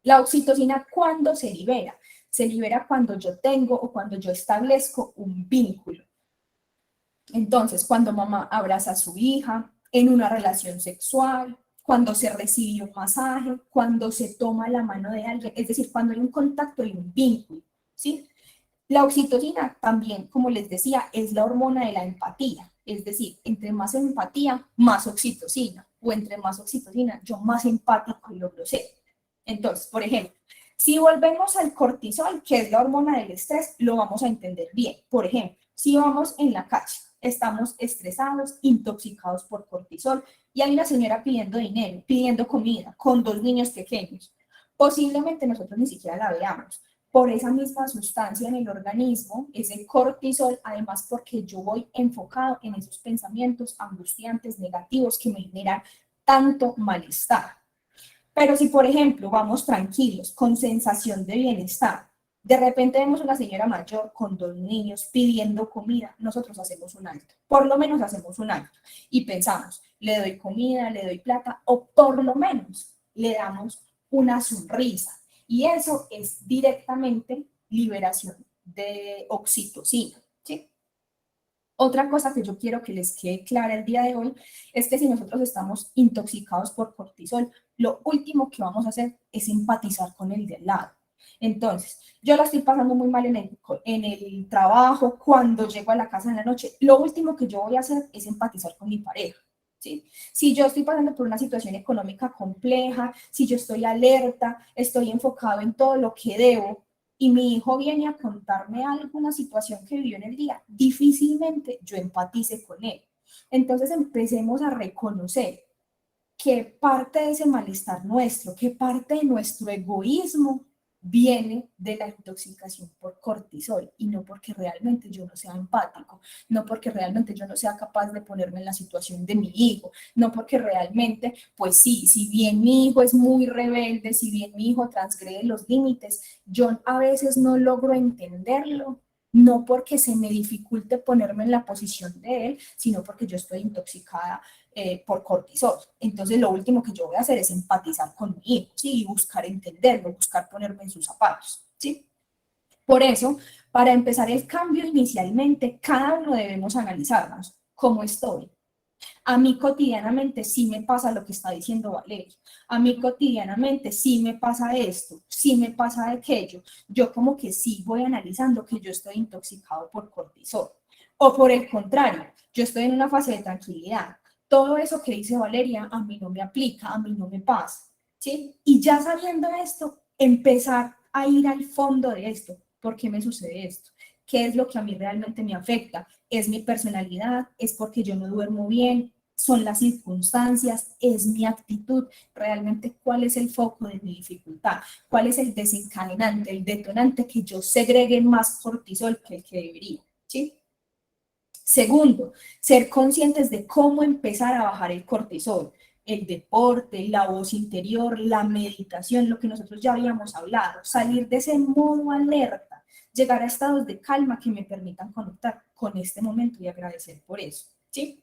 La oxitocina, ¿cuándo se libera? Se libera cuando yo tengo o cuando yo establezco un vínculo. Entonces, cuando mamá abraza a su hija, en una relación sexual, cuando se recibe un masaje, cuando se toma la mano de alguien, es decir, cuando hay un contacto y un vínculo, ¿sí? La oxitocina también, como les decía, es la hormona de la empatía, es decir, entre más empatía, más oxitocina, o entre más oxitocina, yo más empático logro ser. Entonces, por ejemplo, si volvemos al cortisol, que es la hormona del estrés, lo vamos a entender bien. Por ejemplo, si vamos en la calle, estamos estresados, intoxicados por cortisol, y hay una señora pidiendo dinero, pidiendo comida, con 2 niños pequeños. Posiblemente nosotros ni siquiera la veamos, por esa misma sustancia en el organismo, ese cortisol, además porque yo voy enfocado en esos pensamientos angustiantes, negativos, que me generan tanto malestar. Pero si, por ejemplo, vamos tranquilos, con sensación de bienestar, de repente vemos una señora mayor con 2 niños pidiendo comida, nosotros hacemos un alto, por lo menos hacemos un alto, y pensamos, le doy comida, le doy plata, o por lo menos le damos una sonrisa. Y eso es directamente liberación de oxitocina, ¿sí? Otra cosa que yo quiero que les quede clara el día de hoy es que si nosotros estamos intoxicados por cortisol, lo último que vamos a hacer es empatizar con el de al lado. Entonces, yo la estoy pasando muy mal en el trabajo, cuando llego a la casa en la noche, lo último que yo voy a hacer es empatizar con mi pareja, ¿sí? Si yo estoy pasando por una situación económica compleja, si yo estoy alerta, estoy enfocado en todo lo que debo, y mi hijo viene a contarme alguna situación que vivió en el día, difícilmente yo empatice con él. Entonces empecemos a reconocer que parte de ese malestar nuestro, que parte de nuestro egoísmo viene de la intoxicación por cortisol y no porque realmente yo no sea empático, no porque realmente yo no sea capaz de ponerme en la situación de mi hijo, no porque realmente, pues sí, si bien mi hijo es muy rebelde, si bien mi hijo transgrede los límites, yo a veces no logro entenderlo, no porque se me dificulte ponerme en la posición de él, sino porque yo estoy intoxicada por cortisol. Entonces lo último que yo voy a hacer es empatizar con mi hijo, ¿sí? Y buscar entenderlo, buscar ponerme en sus zapatos, ¿sí? Por eso, para empezar el cambio inicialmente, cada uno debemos analizarnos cómo estoy. A mí cotidianamente sí me pasa lo que está diciendo Valeria. A mí cotidianamente sí me pasa esto, sí me pasa aquello. Yo como que sí voy analizando que yo estoy intoxicado por cortisol. O por el contrario, yo estoy en una fase de tranquilidad. Todo eso que dice Valeria a mí no me aplica, a mí no me pasa, ¿sí? Y ya sabiendo esto, empezar a ir al fondo de esto. ¿Por qué me sucede esto? ¿Qué es lo que a mí realmente me afecta? ¿Es mi personalidad? ¿Es porque yo no duermo bien? ¿Son las circunstancias? ¿Es mi actitud? Realmente, ¿cuál es el foco de mi dificultad? ¿Cuál es el desencadenante, el detonante que yo segregue más cortisol que el que debería? ¿Sí? Segundo, ser conscientes de cómo empezar a bajar el cortisol. El deporte, la voz interior, la meditación, lo que nosotros ya habíamos hablado, salir de ese modo alerta, llegar a estados de calma que me permitan conectar con este momento y agradecer por eso, ¿sí?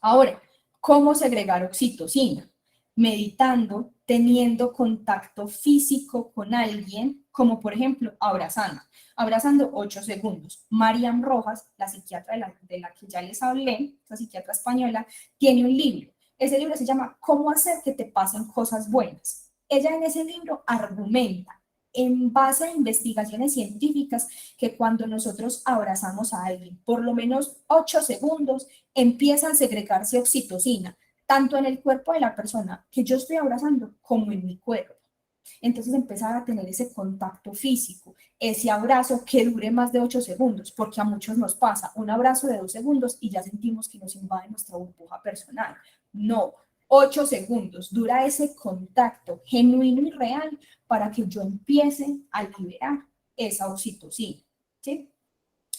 Ahora, ¿cómo segregar oxitocina? Meditando, teniendo contacto físico con alguien, como por ejemplo abrazando 8 segundos. Mariam Rojas, la psiquiatra de la que ya les hablé, la psiquiatra española, tiene un libro. Ese libro se llama ¿Cómo hacer que te pasen cosas buenas? Ella en ese libro argumenta en base a investigaciones científicas que cuando nosotros abrazamos a alguien por lo menos 8 segundos, empiezan a segregarse oxitocina, tanto en el cuerpo de la persona que yo estoy abrazando como en mi cuerpo. Entonces empezar a tener ese contacto físico, ese abrazo que dure más de 8 segundos, porque a muchos nos pasa un abrazo de 2 segundos y ya sentimos que nos invade nuestra burbuja personal. No, 8 segundos dura ese contacto genuino y real para que yo empiece a liberar esa oxitocina, ¿sí?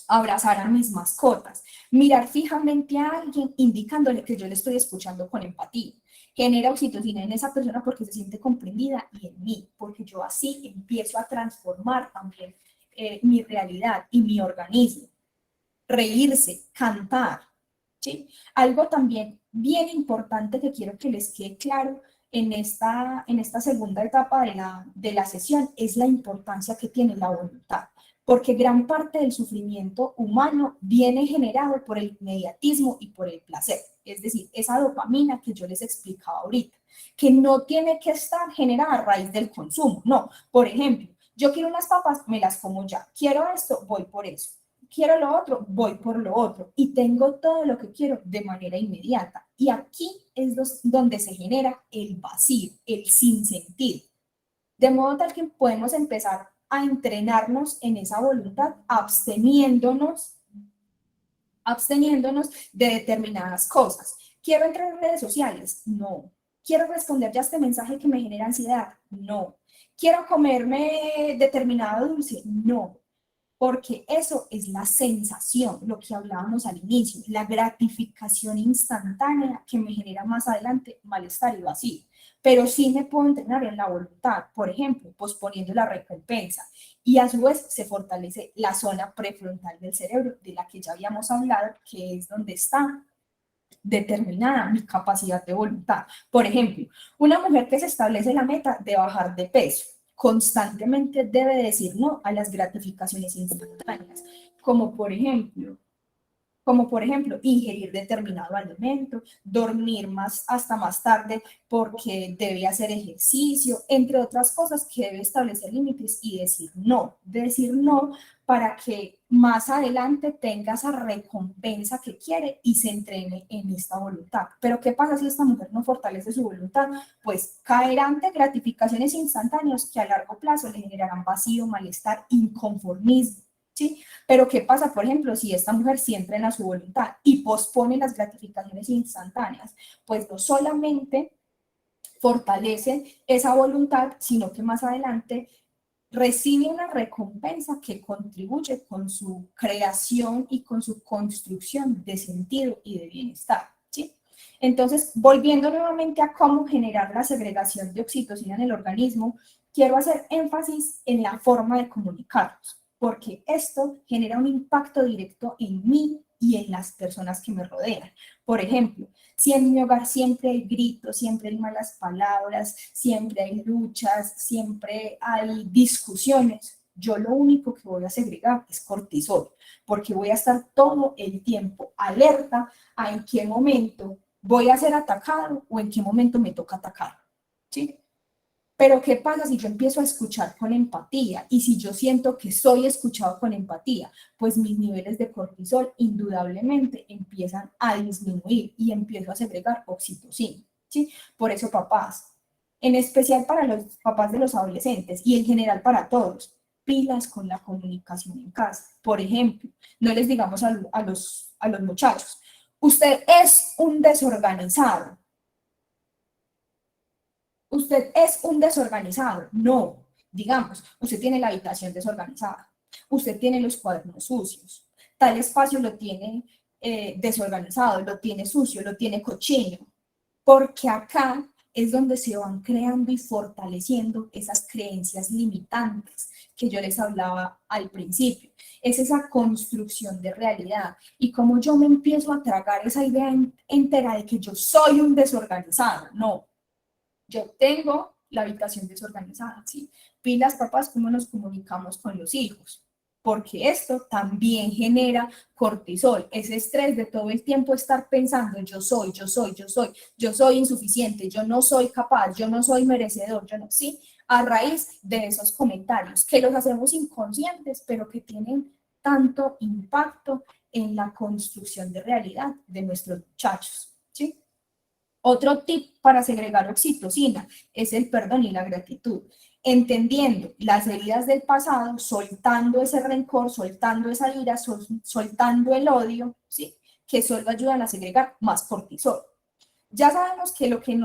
Abrazar a mis mascotas, mirar fijamente a alguien indicándole que yo le estoy escuchando con empatía. Genera oxitocina en esa persona porque se siente comprendida y en mí, porque yo así empiezo a transformar también mi realidad y mi organismo. Reírse, cantar, ¿sí? Algo también bien importante que quiero que les quede claro en esta segunda etapa de la sesión es la importancia que tiene la voluntad, porque gran parte del sufrimiento humano viene generado por el inmediatismo y por el placer, es decir, esa dopamina que yo les explicaba ahorita, que no tiene que estar generada a raíz del consumo, no, por ejemplo, yo quiero unas papas, me las como ya, quiero esto, voy por eso, quiero lo otro, voy por lo otro y tengo todo lo que quiero de manera inmediata. Y aquí es donde se genera el vacío, el sinsentido. De modo tal que podemos empezar a entrenarnos en esa voluntad, absteniéndonos de determinadas cosas. ¿Quiero entrar en redes sociales? No. ¿Quiero responder ya a este mensaje que me genera ansiedad? No. ¿Quiero comerme determinado dulce? No, porque eso es la sensación, lo que hablábamos al inicio, la gratificación instantánea que me genera más adelante malestar y vacío. Pero sí me puedo entrenar en la voluntad, por ejemplo, posponiendo la recompensa. Y a su vez se fortalece la zona prefrontal del cerebro, de la que ya habíamos hablado, que es donde está determinada mi capacidad de voluntad. Por ejemplo, una mujer que se establece la meta de bajar de peso, constantemente debe decir no a las gratificaciones instantáneas, como por ejemplo, ingerir determinado alimento, dormir hasta más tarde porque debe hacer ejercicio, entre otras cosas que debe establecer límites y decir no para que más adelante tenga esa recompensa que quiere y se entrene en esta voluntad. Pero ¿qué pasa si esta mujer no fortalece su voluntad? Pues caerá ante gratificaciones instantáneas que a largo plazo le generarán vacío, malestar, inconformismo. ¿Sí? Pero ¿qué pasa, por ejemplo, si esta mujer sí entrena su voluntad y pospone las gratificaciones instantáneas? Pues no solamente fortalece esa voluntad, sino que más adelante recibe una recompensa que contribuye con su creación y con su construcción de sentido y de bienestar, ¿sí? Entonces, volviendo nuevamente a cómo generar la segregación de oxitocina en el organismo, quiero hacer énfasis en la forma de comunicarnos, porque esto genera un impacto directo en mí y en las personas que me rodean. Por ejemplo, si en mi hogar siempre hay gritos, siempre hay malas palabras, siempre hay luchas, siempre hay discusiones, yo lo único que voy a segregar es cortisol, porque voy a estar todo el tiempo alerta a en qué momento voy a ser atacado o en qué momento me toca atacar, ¿sí? Pero ¿qué pasa si yo empiezo a escuchar con empatía? Y si yo siento que soy escuchado con empatía, pues mis niveles de cortisol indudablemente empiezan a disminuir y empiezo a segregar oxitocina, ¿sí? Por eso, papás, en especial para los papás de los adolescentes y en general para todos, pilas con la comunicación en casa. Por ejemplo, no les digamos a los muchachos, usted es un desorganizado. Usted es un desorganizado. No, digamos, usted tiene la habitación desorganizada. Usted tiene los cuadernos sucios. Tal espacio lo tiene desorganizado, lo tiene sucio, lo tiene cochino. Porque acá es donde se van creando y fortaleciendo esas creencias limitantes que yo les hablaba al principio. Es esa construcción de realidad. Y como yo me empiezo a tragar esa idea entera de que yo soy un desorganizado, no. Yo tengo la habitación desorganizada, ¿sí? Pilas, papás, ¿cómo nos comunicamos con los hijos? Porque esto también genera cortisol, ese estrés de todo el tiempo estar pensando, yo soy insuficiente, yo no soy capaz, yo no soy merecedor, yo no, ¿sí? A raíz de esos comentarios, que los hacemos inconscientes, pero que tienen tanto impacto en la construcción de realidad de nuestros muchachos, ¿sí? Otro tip para segregar oxitocina es el perdón y la gratitud. Entendiendo las heridas del pasado, soltando ese rencor, soltando esa ira, soltando el odio, ¿sí? Que solo ayudan a segregar más cortisol. Ya sabemos que lo que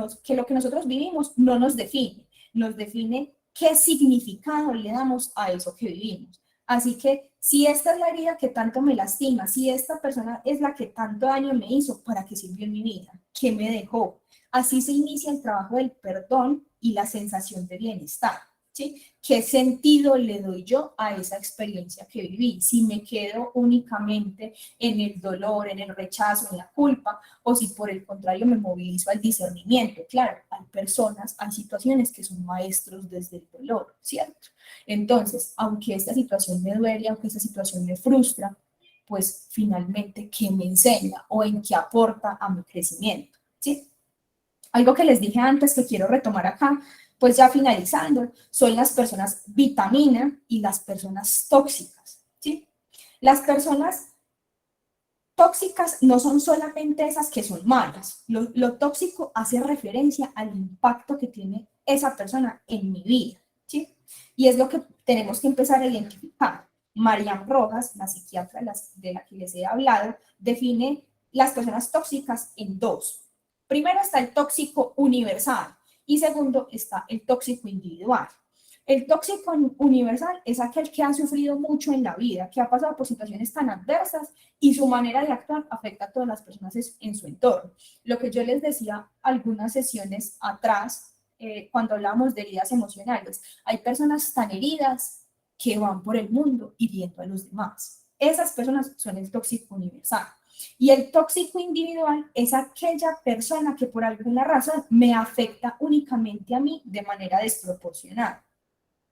nosotros vivimos no nos define qué significado le damos a eso que vivimos. Así que si esta es la herida que tanto me lastima, si esta persona es la que tanto daño me hizo, ¿para qué sirvió en mi vida? ¿Qué me dejó? Así se inicia el trabajo del perdón y la sensación de bienestar. ¿Sí? ¿Qué sentido le doy yo a esa experiencia que viví? Si me quedo únicamente en el dolor, en el rechazo, en la culpa, o si por el contrario me movilizo al discernimiento. Claro, hay personas, hay situaciones que son maestros desde el dolor, ¿cierto? Entonces, aunque esta situación me duele, aunque esta situación me frustra, pues finalmente, ¿qué me enseña o en qué aporta a mi crecimiento? ¿Sí? Algo que les dije antes que quiero retomar acá, pues ya finalizando, son las personas vitamina y las personas tóxicas, ¿sí? Las personas tóxicas no son solamente esas que son malas. Lo tóxico hace referencia al impacto que tiene esa persona en mi vida, ¿sí? Y es lo que tenemos que empezar a identificar. Marian Rojas, la psiquiatra de la que les he hablado, define las personas tóxicas en dos. Primero está el tóxico universal y segundo está el tóxico individual. El tóxico universal es aquel que ha sufrido mucho en la vida, que ha pasado por situaciones tan adversas y su manera de actuar afecta a todas las personas en su entorno. Lo que yo les decía algunas sesiones atrás, cuando hablábamos de heridas emocionales, hay personas tan heridas que van por el mundo hiriendo a los demás. Esas personas son el tóxico universal. Y el tóxico individual es aquella persona que por alguna razón me afecta únicamente a mí de manera desproporcionada.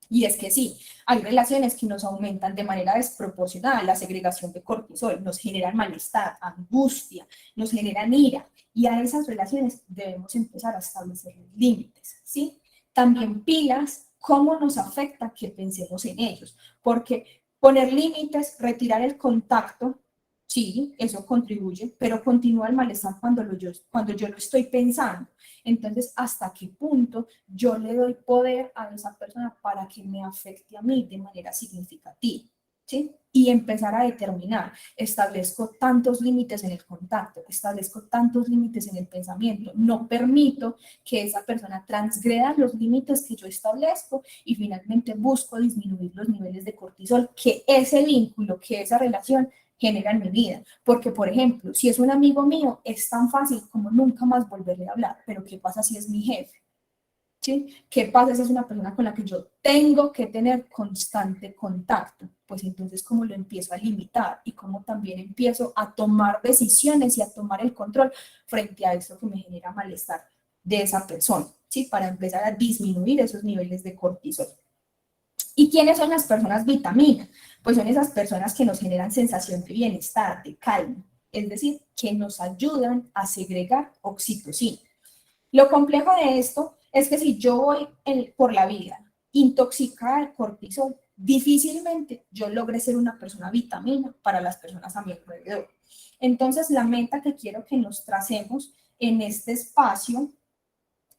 Y es que sí, hay relaciones que nos aumentan de manera desproporcionada la segregación de cortisol, nos generan malestar, angustia, nos generan ira. Y a esas relaciones debemos empezar a establecer límites, ¿sí? También pilas, cómo nos afecta que pensemos en ellos. Porque poner límites, retirar el contacto, sí, eso contribuye, pero continúa el malestar cuando yo lo estoy pensando. Entonces, ¿hasta qué punto yo le doy poder a esa persona para que me afecte a mí de manera significativa? ¿Sí? Y empezar a determinar, establezco tantos límites en el contacto, establezco tantos límites en el pensamiento, no permito que esa persona transgreda los límites que yo establezco y finalmente busco disminuir los niveles de cortisol que ese vínculo, que esa relación genera en mi vida. Porque, por ejemplo, si es un amigo mío, es tan fácil como nunca más volverle a hablar. Pero ¿qué pasa si es mi jefe? ¿Sí? ¿Qué pasa si es una persona con la que yo tengo que tener constante contacto? Pues entonces, ¿cómo lo empiezo a limitar? Y cómo también empiezo a tomar decisiones y a tomar el control frente a eso que me genera malestar de esa persona, ¿sí? Para empezar a disminuir esos niveles de cortisol. ¿Y quiénes son las personas vitamina? Pues son esas personas que nos generan sensación de bienestar, de calma, es decir, que nos ayudan a segregar oxitocina. Lo complejo de esto es que si yo voy por la vida intoxicada de cortisol, difícilmente yo logre ser una persona vitamina para las personas a mi alrededor. Entonces, la meta que quiero que nos tracemos en este espacio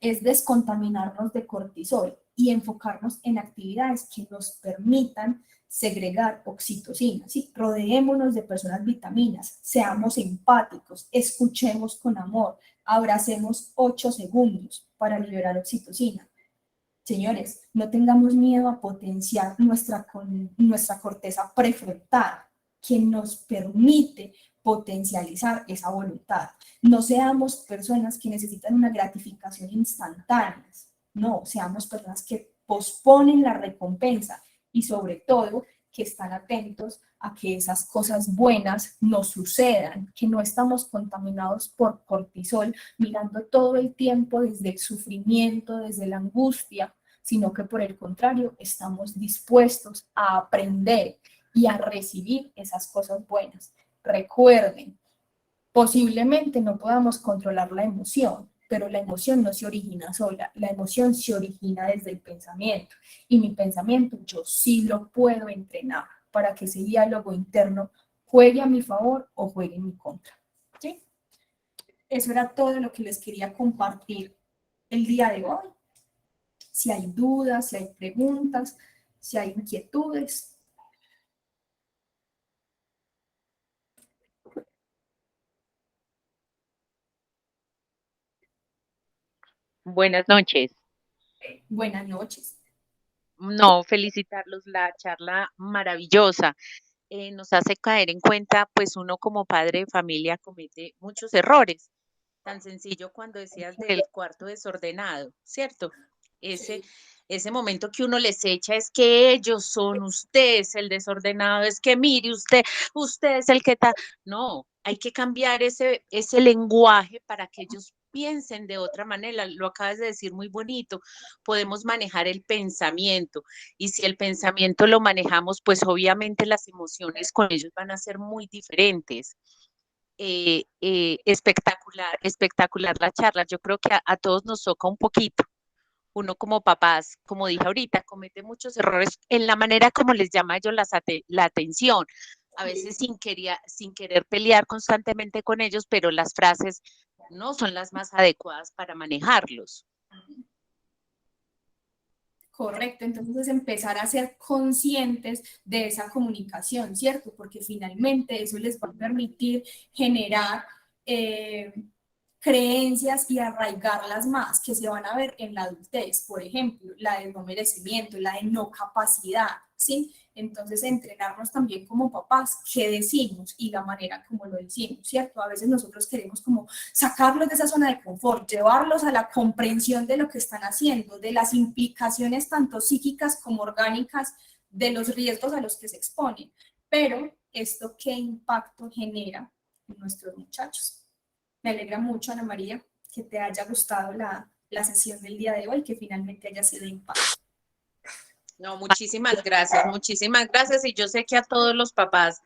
es descontaminarnos de cortisol. y enfocarnos en actividades que nos permitan segregar oxitocina, ¿sí? Rodeémonos de personas vitaminas, seamos empáticos, escuchemos con amor, abracemos 8 segundos para liberar oxitocina. Señores, no tengamos miedo a potenciar nuestra corteza prefrontal, que nos permite potencializar esa voluntad. No seamos personas que necesitan una gratificación instantánea, no, seamos personas que posponen la recompensa y sobre todo que están atentos a que esas cosas buenas nos sucedan, que no estamos contaminados por cortisol, mirando todo el tiempo desde el sufrimiento, desde la angustia, sino que por el contrario estamos dispuestos a aprender y a recibir esas cosas buenas. Recuerden, posiblemente no podamos controlar la emoción, pero la emoción no se origina sola, la emoción se origina desde el pensamiento, y mi pensamiento yo sí lo puedo entrenar para que ese diálogo interno juegue a mi favor o juegue en mi contra. ¿Sí? Eso era todo lo que les quería compartir el día de hoy. Si hay dudas, si hay preguntas, si hay inquietudes. Buenas noches. Buenas noches. No, felicitarlos, la charla maravillosa. Nos hace caer en cuenta, pues uno como padre de familia comete muchos errores. Tan sencillo cuando decías del cuarto desordenado, ¿cierto? Ese, ese momento que uno les echa es que ellos son, usted es el desordenado, es que mire usted es el que está. No, hay que cambiar ese lenguaje para que ellos piensen de otra manera. Lo acabas de decir muy bonito. Podemos manejar el pensamiento y si el pensamiento lo manejamos, pues obviamente las emociones con ellos van a ser muy diferentes. Espectacular, espectacular la charla. Yo creo que a todos nos toca un poquito. Uno como papás, como dije ahorita, comete muchos errores en la manera como les llama ellos la atención. A veces sin querer pelear constantemente con ellos, pero las frases no son las más adecuadas para manejarlos. Correcto, entonces es empezar a ser conscientes de esa comunicación, ¿cierto? Porque finalmente eso les va a permitir generar creencias y arraigarlas más, que se van a ver en la adultez, por ejemplo, la de no merecimiento, la de no capacidad, ¿sí? Entonces, entrenarnos también como papás, qué decimos y la manera como lo decimos, ¿cierto? A veces nosotros queremos como sacarlos de esa zona de confort, llevarlos a la comprensión de lo que están haciendo, de las implicaciones tanto psíquicas como orgánicas, de los riesgos a los que se exponen. Pero, ¿esto qué impacto genera en nuestros muchachos? Me alegra mucho, Ana María, que te haya gustado la sesión del día de hoy, que finalmente haya sido de impacto. No, muchísimas gracias y yo sé que a todos los papás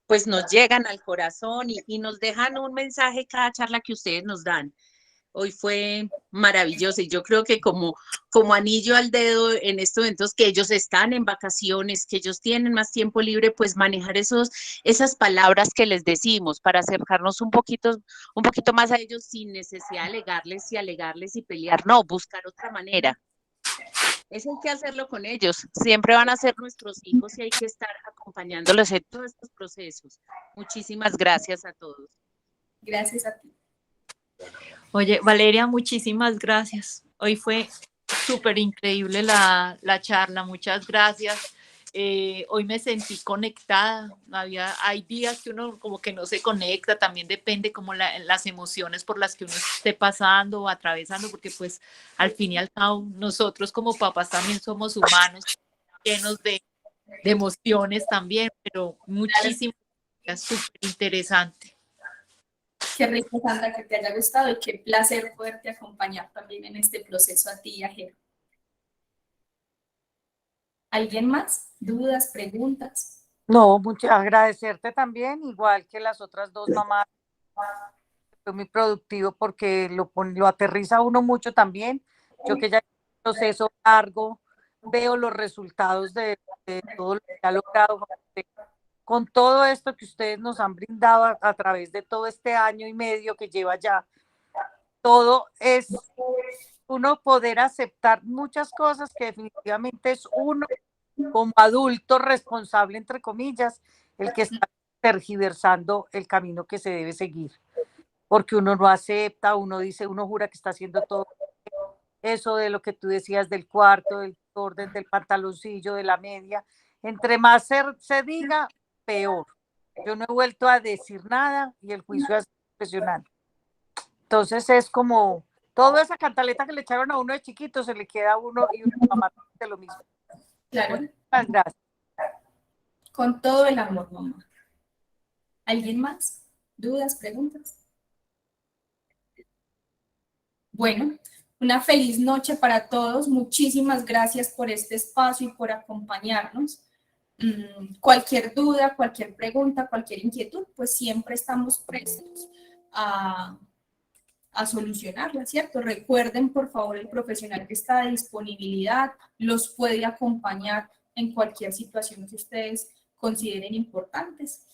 pues nos llegan al corazón y nos dejan un mensaje cada charla que ustedes nos dan. Hoy fue maravilloso y yo creo que como anillo al dedo en estos eventos que ellos están en vacaciones, que ellos tienen más tiempo libre, pues manejar esas palabras que les decimos para acercarnos un poquito más a ellos sin necesidad de alegarles y pelear, no, buscar otra manera. Eso hay que hacerlo con ellos. Siempre van a ser nuestros hijos y hay que estar acompañándolos en todos estos procesos. Muchísimas gracias a todos. Gracias a ti. Oye, Valeria, muchísimas gracias. Hoy fue súper increíble la charla. Muchas gracias. Hoy me sentí conectada. Hay días que uno como que no se conecta, también depende como las emociones por las que uno esté pasando o atravesando, porque pues al fin y al cabo nosotros como papás también somos humanos, llenos de emociones también, pero muchísimas gracias, súper interesante. Qué rico, Sandra, que te haya gustado y qué placer poderte acompañar también en este proceso a ti y a Jero. ¿Alguien más? ¿Dudas, preguntas? No, agradecerte también, igual que las otras dos mamás. Fue muy productivo porque lo aterriza uno mucho también. Yo que ya he un proceso largo, veo los resultados de todo lo que ha logrado. Con todo esto que ustedes nos han brindado a través de todo este año y medio que lleva ya, todo es uno poder aceptar muchas cosas que definitivamente es uno como adulto responsable, entre comillas, el que está tergiversando el camino que se debe seguir. Porque uno no acepta, uno dice, uno jura que está haciendo todo eso de lo que tú decías del cuarto, del orden, del pantaloncillo, de la media. Entre más se diga, peor. Yo no he vuelto a decir nada y el juicio es impresionante. Entonces es como toda esa cantaleta que le echaron a uno de chiquito se le queda a uno y una mamá de lo mismo. Claro, Muchas gracias. con todo el amor, mamá. ¿Alguien más? ¿Dudas, preguntas? Bueno, una feliz noche para todos. Muchísimas gracias por este espacio y por acompañarnos. Cualquier duda, cualquier pregunta, cualquier inquietud, pues siempre estamos prestos a solucionarla, ¿cierto? Recuerden, por favor, el profesional que está de disponibilidad los puede acompañar en cualquier situación que ustedes consideren importantes.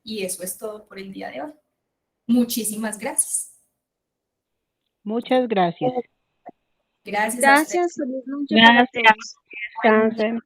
Y eso es todo por el día de hoy. Muchísimas gracias. Muchas gracias. Gracias a Gracias, ustedes. feliz noche para todos. Descansen.